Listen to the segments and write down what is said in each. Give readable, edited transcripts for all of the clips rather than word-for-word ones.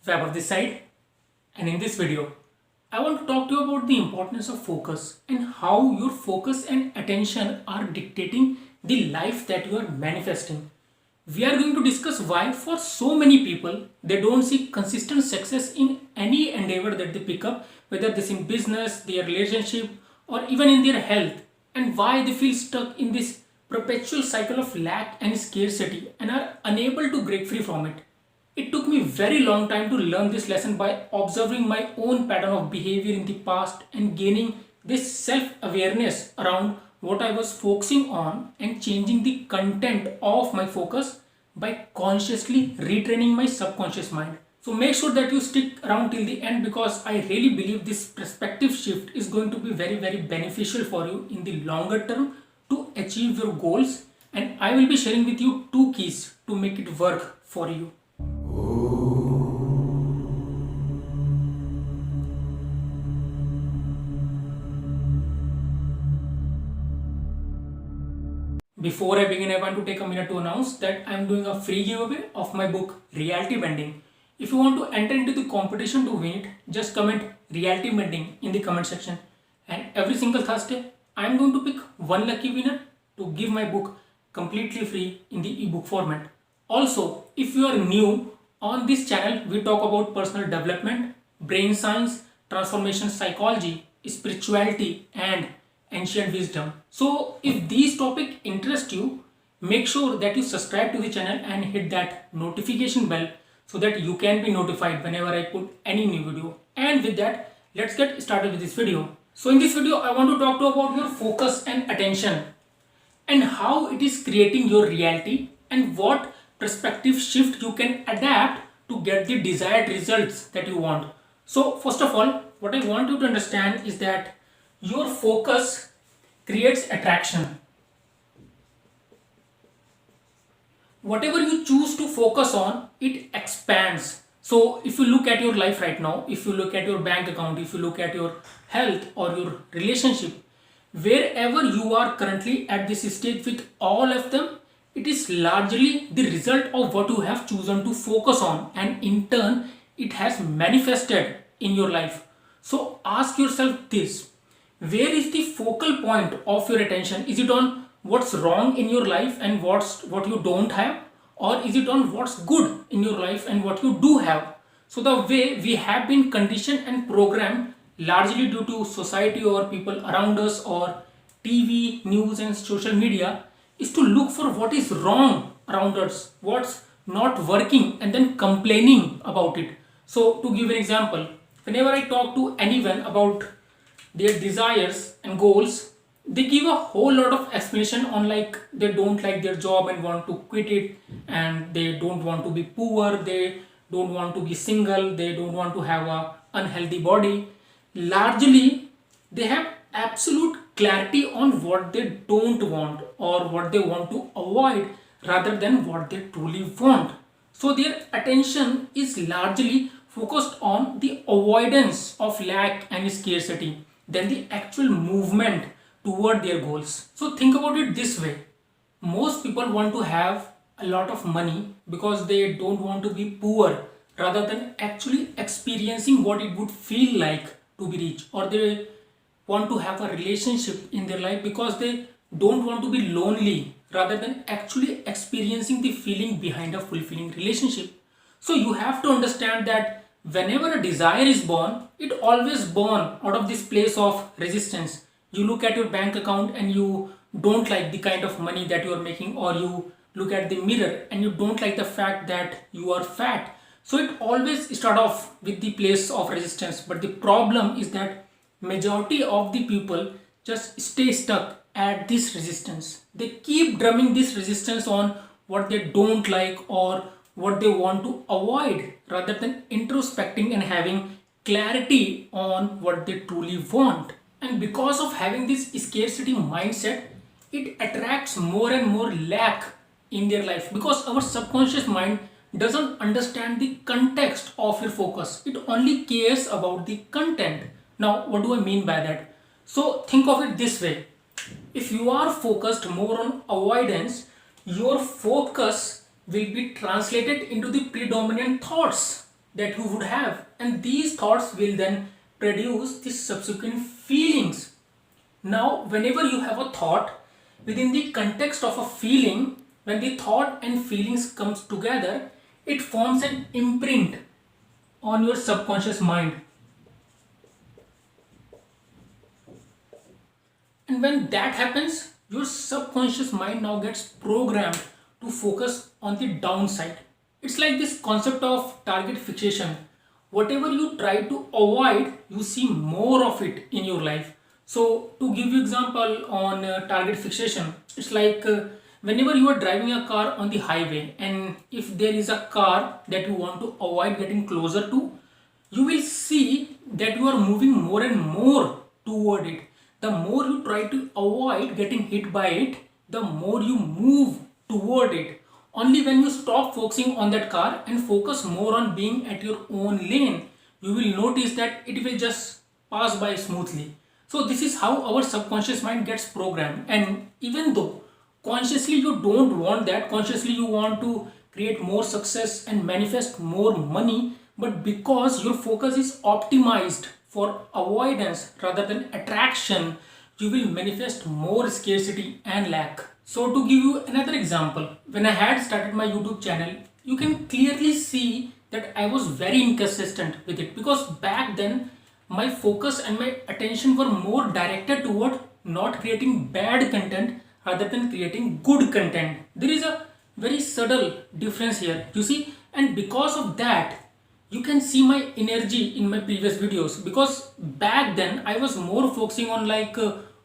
Weber this side, and in this video I want to talk to you about the importance of focus and how your focus and attention are dictating the life that you are manifesting. We are going to discuss why for so many people they don't see consistent success in any endeavor that they pick up, whether this in business, their relationship, or even in their health, and why they feel stuck in this perpetual cycle of lack and scarcity and are unable to break free from it. It took me very long time to learn this lesson by observing my own pattern of behavior in the past and gaining this self-awareness around what I was focusing on and changing the content of my focus by consciously retraining my subconscious mind. So make sure that you stick around till the end because I really believe this perspective shift is going to be very beneficial for you in the longer term to achieve your goals, and I will be sharing with you two keys to make it work for you. Before I begin, I want to take a minute to announce that I am doing a free giveaway of my book Reality Bending. If you want to enter into the competition to win it, just comment Reality Bending in the comment section. And every single Thursday, I am going to pick one lucky winner to give my book completely free in the ebook format. Also, if you are new on this channel, we talk about personal development, brain science, transformation psychology, spirituality, and ancient wisdom. So if these topics interest you, make sure that you subscribe to the channel and hit that notification bell so that you can be notified whenever I put any new video. And with that, let's get started with this video. So in this video, I want to talk to you about your focus and attention and how it is creating your reality and what perspective shift you can adapt to get the desired results that you want. So first of all, what I want you to understand is that your focus creates attraction. Whatever you choose to focus on, it expands. So if you look at your life right now, if you look at your bank account, if you look at your health or your relationship, wherever you are currently at this stage with all of them, it is largely the result of what you have chosen to focus on, and in turn it has manifested in your life. So ask yourself this: where is the focal point of your attention? Is it on what's wrong in your life and what you don't have, or is it on what's good in your life and what you do have? So the way we have been conditioned and programmed, largely due to society or people around us or TV, news and social media, is to look for what is wrong around us, what's not working, and then complaining about it. So to give an example, whenever I talk to anyone about their desires and goals, they give a whole lot of explanation on like they don't like their job and want to quit it, and they don't want to be poor, they don't want to be single, they don't want to have a unhealthy body. Largely they have absolute clarity on what they don't want or what they want to avoid rather than what they truly want. So their attention is largely focused on the avoidance of lack and scarcity than the actual movement toward their goals. So think about it this way: most people want to have a lot of money because they don't want to be poor rather than actually experiencing what it would feel like to be rich, or they want to have a relationship in their life because they don't want to be lonely rather than actually experiencing the feeling behind a fulfilling relationship. So you have to understand that whenever a desire is born, it always born out of this place of resistance. You look at your bank account and you don't like the kind of money that you are making, or you look at the mirror and you don't like the fact that you are fat. So it always start off with the place of resistance. But the problem is that majority of the people just stay stuck at this resistance. They keep drumming this resistance on what they don't like or what they want to avoid rather than introspecting and having clarity on what they truly want. And because of having this scarcity mindset, it attracts more and more lack in their life because our subconscious mind doesn't understand the context of your focus. It only cares about the content. Now, what do I mean by that? So think of it this way: if you are focused more on avoidance, your focus will be translated into the predominant thoughts. that you would have, and these thoughts will then produce the subsequent feelings. Now, whenever you have a thought within the context of a feeling, when the thought and feelings comes together, it forms an imprint on your subconscious mind. And when that happens, your subconscious mind now gets programmed to focus on the downside. It's like this concept of target fixation. Whatever you try to avoid, you see more of it in your life. So, to give you example on target fixation, it's like whenever you are driving a car on the highway, and if there is a car that you want to avoid getting closer to, you will see that you are moving more and more toward it. The more you try to avoid getting hit by it, the more you move toward it. Only when you stop focusing on that car and focus more on being at your own lane, you will notice that it will just pass by smoothly. So this is how our subconscious mind gets programmed. And even though consciously you don't want that, consciously you want to create more success and manifest more money, but because your focus is optimized for avoidance rather than attraction, you will manifest more scarcity and lack. So to give you another example, when I had started my YouTube channel, you can clearly see that I was very inconsistent with it, because back then my focus and my attention were more directed toward not creating bad content rather than creating good content. There is a very subtle difference here, you see, and because of that, you can see my energy in my previous videos, because back then I was more focusing on like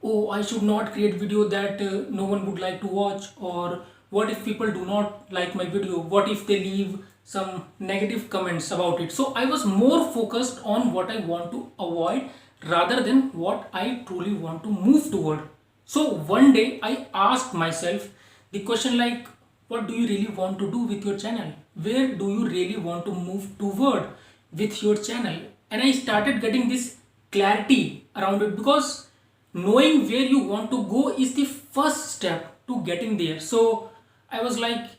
oh, I should not create video that no one would like to watch, or what if people do not like my video, what if they leave some negative comments about it. So I was more focused on what I want to avoid rather than what I truly want to move toward. So one day I asked myself the question like, what do you really want to do with your channel? Where do you really want to move toward with your channel? And I started getting this clarity around it, because knowing where you want to go is the first step to getting there. So I was like,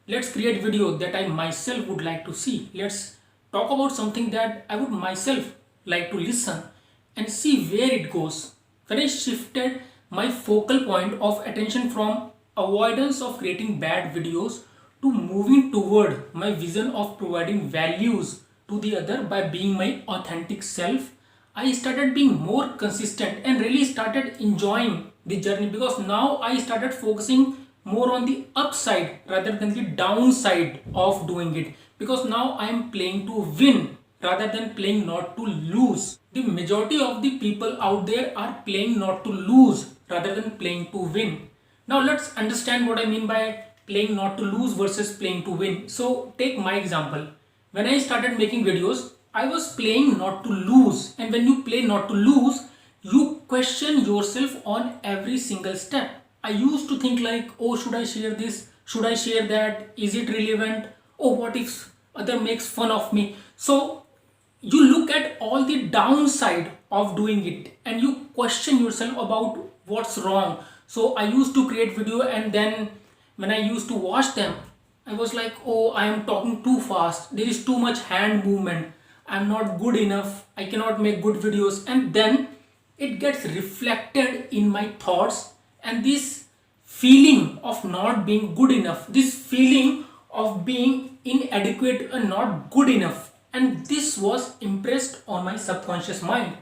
let's create video that I myself would like to see. Let's talk about something that I would myself like to listen and see where it goes. When I shifted my focal point of attention from avoidance of creating bad videos to moving toward my vision of providing values to the other by being my authentic self, I started being more consistent and really started enjoying the journey, because now I started focusing more on the upside rather than the downside of doing it, because now I am playing to win rather than playing not to lose. The majority of the people out there are playing not to lose rather than playing to win. Now let's understand what I mean by playing not to lose versus playing to win. So take my example. When I started making videos, I was playing not to lose. And when you play not to lose, you question yourself on every single step. I used to think like, oh, should I share this? Should I share that? Is it relevant? Oh, what if other makes fun of me? So you look at all the downside of doing it and you question yourself about what's wrong. So I used to create video, and then when I used to watch them, I was like, oh, I am talking too fast, there is too much hand movement, I'm not good enough, I cannot make good videos. And then it gets reflected in my thoughts, and this feeling of not being good enough, this feeling of being inadequate and not good enough, and this was impressed on my subconscious mind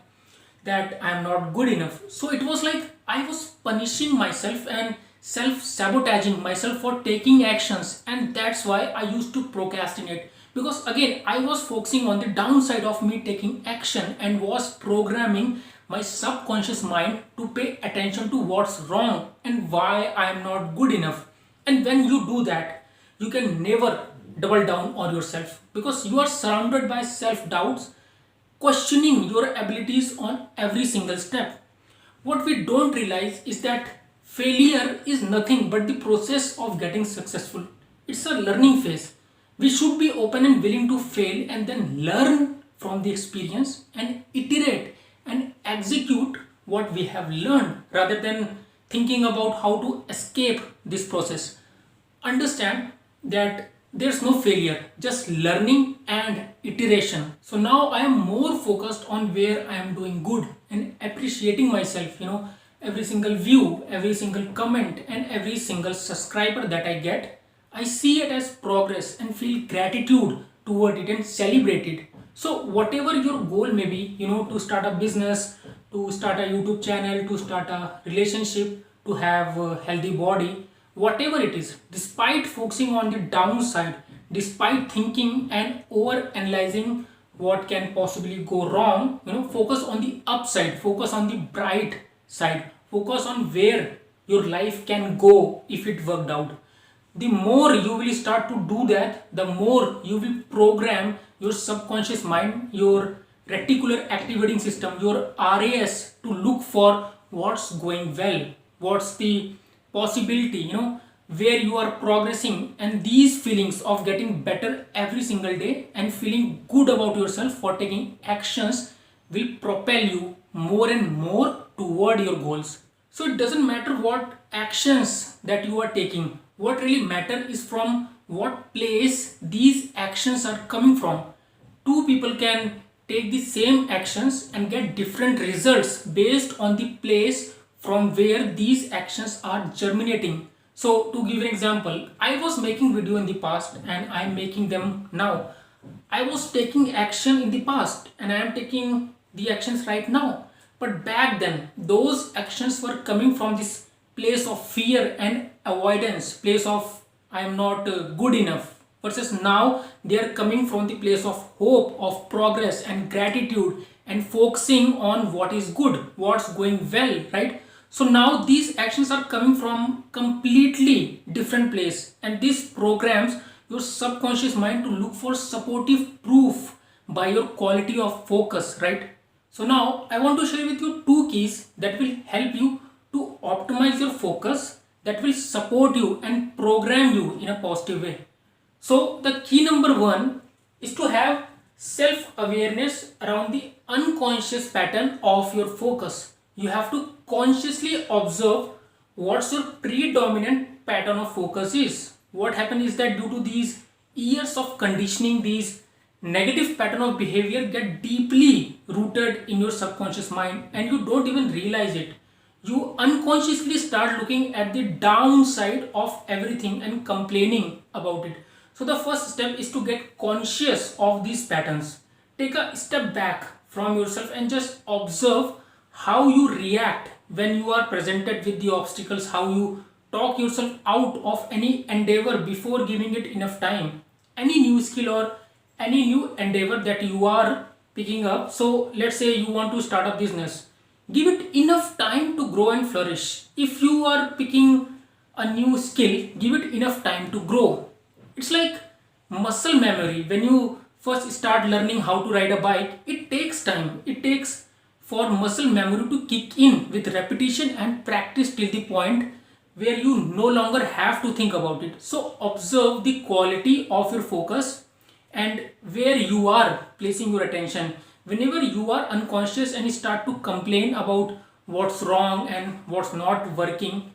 that I am not good enough. So it was like I was punishing myself and self sabotaging myself for taking actions, and that's why I used to procrastinate, because again I was focusing on the downside of me taking action and was programming my subconscious mind to pay attention to what's wrong and why I am not good enough. And when you do that, you can never double down on yourself, because you are surrounded by self doubts questioning your abilities on every single step. What we don't realize is that failure is nothing but the process of getting successful. It's a learning phase. We should be open and willing to fail and then learn from the experience and iterate and execute what we have learned rather than thinking about how to escape this process. Understand that there's no failure, just learning and iteration. So now I am more focused on where I am doing good and appreciating myself, every single view, every single comment, and every single subscriber that I get. I see it as progress and feel gratitude toward it and celebrate it. So whatever your goal may be, to start a business, to start a YouTube channel, to start a relationship, to have a healthy body, whatever it is, despite focusing on the downside, despite thinking and over analyzing what can possibly go wrong, focus on the upside, focus on the bright side, focus on where your life can go if it worked out. The more you will start to do that, the more you will program your subconscious mind, your reticular activating system, your RAS, to look for what's going well, what's the possibility, where you are progressing. And these feelings of getting better every single day and feeling good about yourself for taking actions will propel you more and more toward your goals. So it doesn't matter what actions that you are taking. What really matters is from what place these actions are coming from. Two people can take the same actions and get different results based on the place from where these actions are germinating. So to give an example, I was making video in the past and I am making them now. I was taking action in the past and I am taking the actions right now. But back then, those actions were coming from this place of fear and avoidance, place of I am not good enough. Versus now, they are coming from the place of hope, of progress and gratitude and focusing on what is good, what's going well, right? So now these actions are coming from completely different place, and this programs your subconscious mind to look for supportive proof by your quality of focus, right? So now I want to share with you two keys that will help you to optimize your focus, that will support you and program you in a positive way. So the key number one is to have self-awareness around the unconscious pattern of your focus. You have to consciously observe what's your predominant pattern of focus is. What happens is that due to these years of conditioning, these negative pattern of behavior get deeply rooted in your subconscious mind and you don't even realize it. You unconsciously start looking at the downside of everything and complaining about it. So the first step is to get conscious of these patterns. Take a step back from yourself and just observe how you react when you are presented with the obstacles, how you talk yourself out of any endeavor before giving it enough time. Any new skill or any new endeavor that you are picking up. So let's say you want to start a business. Give it enough time to grow and flourish. If you are picking a new skill, give it enough time to grow. It's like muscle memory. When you first start learning how to ride a bike, it takes time. It takes for muscle memory to kick in with repetition and practice till the point where you no longer have to think about it. So observe the quality of your focus and where you are placing your attention. Whenever you are unconscious and start to complain about what's wrong and what's not working,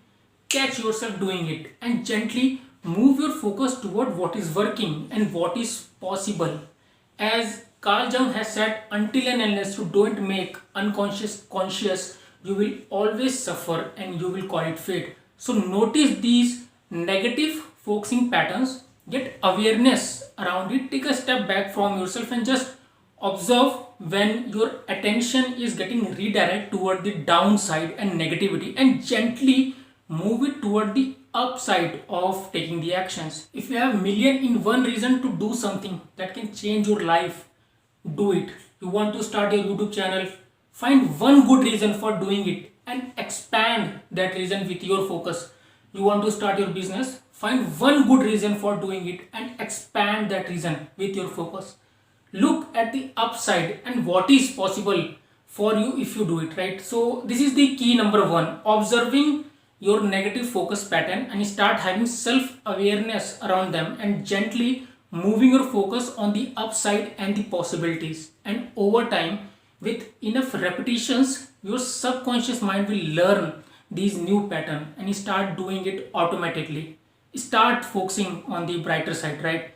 catch yourself doing it and gently move your focus toward what is working and what is possible. As Carl Jung has said, until and unless you don't make unconscious conscious, you will always suffer and you will call it fate. So notice these negative focusing patterns, get awareness around it, take a step back from yourself and just observe when your attention is getting redirected toward the downside and negativity and gently move it toward the upside of taking the actions. If you have million in one reason to do something that can change your life, do it. You want to start your YouTube channel, find one good reason for doing it and expand that reason with your focus. You want to start your business, find one good reason for doing it and expand that reason with your focus. Look at the upside and what is possible for you if you do it, right? So this is the key number one, observing your negative focus pattern and start having self-awareness around them and gently moving your focus on the upside and the possibilities. And over time, with enough repetitions, your subconscious mind will learn these new patterns and start doing it automatically. start focusing on the brighter side, right?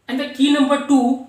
And the key number two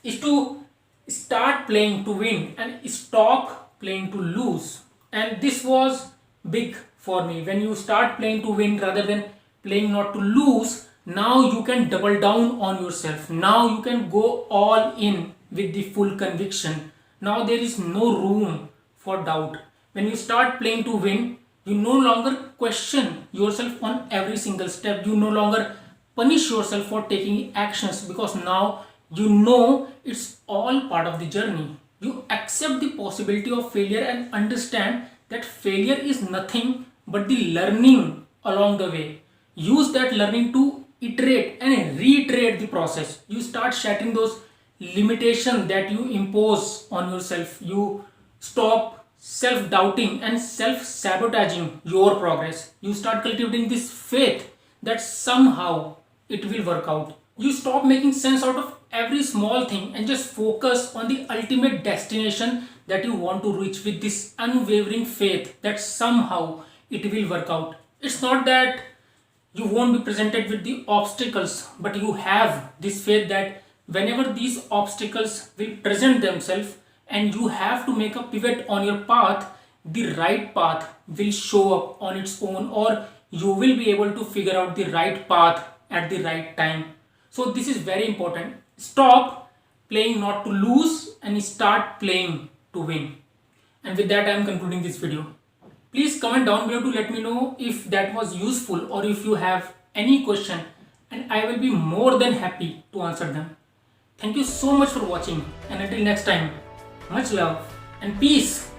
is to start playing to win and stop playing to lose. And this was big for me. When you start playing to win rather than playing not to lose, now you can double down on yourself. Now you can go all in with the full conviction. Now there is no room for doubt. When you start playing to win, you no longer question yourself on every single step. You no longer punish yourself for taking actions, because now you know it's all part of the journey. You accept the possibility of failure and understand that failure is nothing but the learning along the way. Use that learning to iterate and reiterate the process. You start shattering those limitations that you impose on yourself. You stop self doubting and self sabotaging your progress. You start cultivating this faith that somehow it will work out. You stop making sense out of every small thing and just focus on the ultimate destination that you want to reach with this unwavering faith that somehow it will work out. It's not that you won't be presented with the obstacles, but you have this faith that whenever these obstacles will present themselves and you have to make a pivot on your path, the right path will show up on its own, or you will be able to figure out the right path at the right time. So this is very important. Stop playing not to lose and start playing to win. And with that I am concluding this video. Please comment down below to let me know if that was useful or if you have any question, and I will be more than happy to answer them. Thank you so much for watching, and until next time, much love and peace.